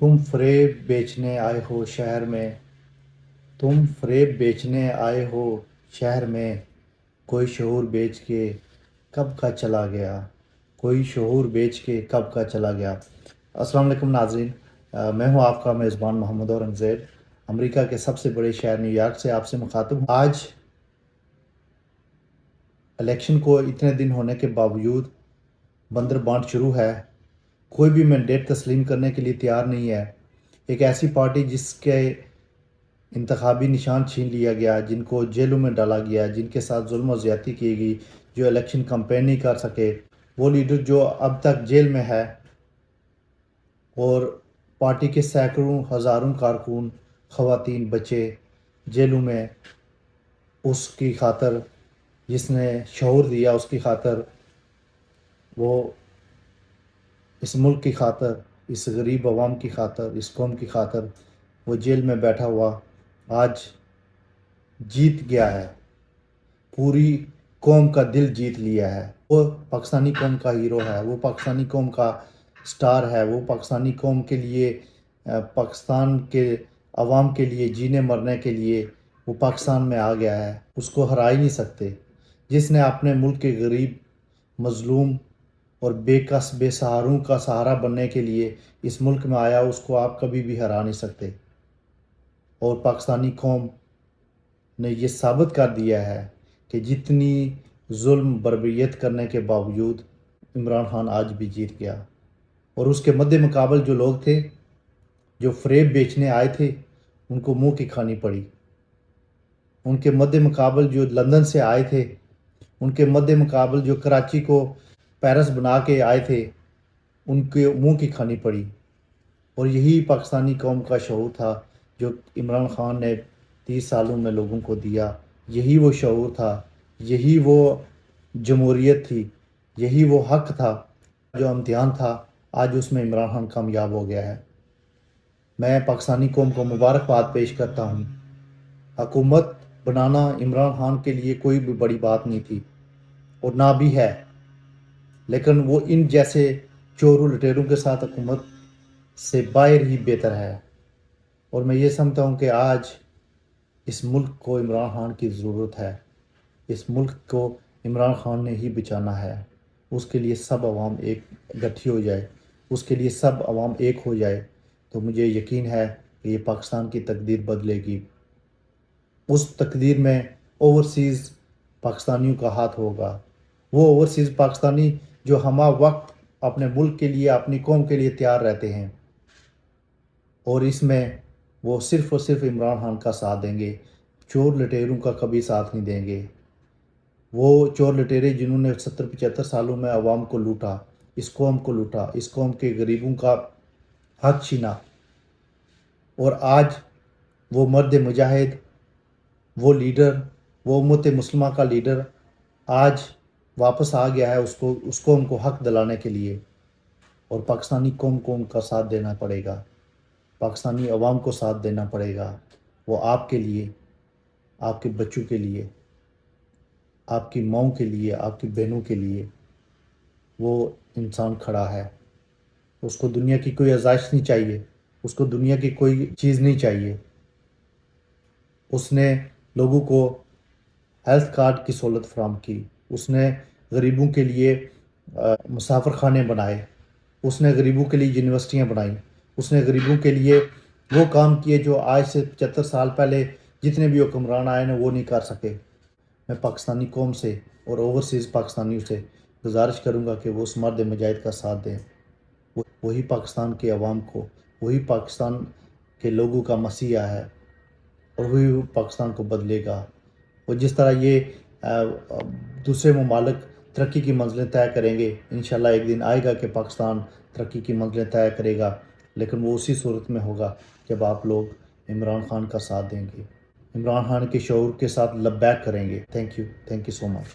तुम फरेब बेचने आए हो शहर में। तुम फरेब बेचने आए हो शहर में। कोई शऊर बेच के कब का चला गया। कोई शऊर बेच के कब का चला गया। अस्सलाम वालेकुम नाज़रीन, मैं हूं आपका मेज़बान मोहम्मद औरंगज़ेब, अमेरिका के सबसे बड़े शहर न्यूयॉर्क से आपसे मुखातिब हूं। आज इलेक्शन को इतने दिन होने के बावजूद बंदर बांट शुरू है। कोई भी मैंडेट तस्लीम करने के लिए तैयार नहीं है। एक ऐसी पार्टी जिसके इंतखाबी निशान छीन लिया गया, जिनको जेलों में डाला गया, जिनके साथ जुल्म और ज़्यादती की गई, जो इलेक्शन कैंपेन नहीं कर सके, वो लीडर जो अब तक जेल में है, और पार्टी के सैकड़ों हज़ारों कारकुन, ख़वातीन, बच्चे जेलों में, उसकी खातर, जिसने शऊर दिया, उसकी खातर, वो इस मुल्क की खातर, इस गरीब अवाम की खातर, इस कौम की खातर वो जेल में बैठा हुआ आज जीत गया है। पूरी कौम का दिल जीत लिया है। वो पाकिस्तानी कौम का हीरो है, वो पाकिस्तानी कौम का स्टार है। वो पाकिस्तानी कौम के लिए, पाकिस्तान के अवाम के लिए जीने मरने के लिए वो पाकिस्तान में आ गया है। उसको हरा ही नहीं सकते। जिसने अपने मुल्क के गरीब, मज़लूम और बेकस बेसहारों का सहारा बनने के लिए इस मुल्क में आया, उसको आप कभी भी हरा नहीं सकते। और पाकिस्तानी कौम ने ये साबित कर दिया है कि जितनी जुल्म बर्बरियत करने के बावजूद इमरान खान आज भी जीत गया। और उसके मद्दे मुकाबल जो लोग थे, जो फरेब बेचने आए थे, उनको मुंह की खानी पड़ी। उनके मद्दे मुकाबल जो लंदन से आए थे, उनके मद्दे मुकाबल जो कराची को पेरिस बना के आए थे, उनके मुंह की खानी पड़ी। और यही पाकिस्तानी कौम का शऊर था जो इमरान खान ने 30 सालों में लोगों को दिया। यही वो शऊर था, यही वो जमहूरियत थी, यही वो हक था। जो इम्तिहान था, आज उसमें इमरान खान कामयाब हो गया है। मैं पाकिस्तानी कौम को मुबारकबाद पेश करता हूँ। हुकूमत बनाना इमरान खान के लिए कोई भी बड़ी बात नहीं थी, और ना भी है। लेकिन वो इन जैसे चोरों लुटेरों के साथ हुकूमत से बाहर ही बेहतर है। और मैं ये समझता हूँ कि आज इस मुल्क को इमरान खान की ज़रूरत है। इस मुल्क को इमरान खान ने ही बचाना है। उसके लिए सब अवाम एक इकट्ठी हो जाए, उसके लिए सब अवाम एक हो जाए, तो मुझे यकीन है कि ये पाकिस्तान की तकदीर बदलेगी। उस तकदीर में ओवरसीज़ पाकिस्तानियों का हाथ होगा। वो ओवरसीज़ पाकिस्तानी जो हमा वक्त अपने मुल्क के लिए, अपनी कौम के लिए तैयार रहते हैं, और इसमें वो सिर्फ़ और सिर्फ इमरान खान का साथ देंगे। चोर लुटेरों का कभी साथ नहीं देंगे। वो चोर लुटेरे जिन्होंने 70-75 सालों में अवाम को लूटा, इस कौम को लूटा, इस कौम के गरीबों का हक छीना, और आज वो मर्द मुजाहिद, वो लीडर, वो उम्मत मुस्लिमा का लीडर आज वापस आ गया है उसको, उस कौम को हक दिलाने के लिए। और पाकिस्तानी कौम को उनका साथ देना पड़ेगा, पाकिस्तानी अवाम को साथ देना पड़ेगा। वो आपके लिए, आपके बच्चों के लिए, आपकी माँओं के लिए, आपकी बहनों के लिए वो इंसान खड़ा है। उसको दुनिया की कोई आज़ाइश नहीं चाहिए, उसको दुनिया की कोई चीज़ नहीं चाहिए। उसने लोगों को हेल्थ कार्ड की सहूलत फराहम की, उसने गरीबों के लिए मुसाफिर खाने बनाए, उसने गरीबों के लिए यूनिवर्सिटियाँ बनाई, उसने गरीबों के लिए वो काम किए जो आज से 75 साल पहले जितने भी हुक्मरान आए ना वो नहीं कर सके। मैं पाकिस्तानी कौम से और ओवरसीज़ पाकिस्तानियों से गुजारिश करूँगा कि वो उस मर्द मुजाहिद का साथ दें। वही पाकिस्तान के अवाम को, वही पाकिस्तान के लोगों का मसीहा है, और वही पाकिस्तान को बदलेगा। और जिस तरह ये दूसरे ममालिक तरक्की की मंजिलें तय करेंगे, इंशाल्लाह एक दिन आएगा कि पाकिस्तान तरक्की की मंजिलें तय करेगा। लेकिन वो उसी सूरत में होगा जब आप लोग इमरान खान का साथ देंगे, इमरान खान के शऊर के साथ लबैक करेंगे। Thank you so much.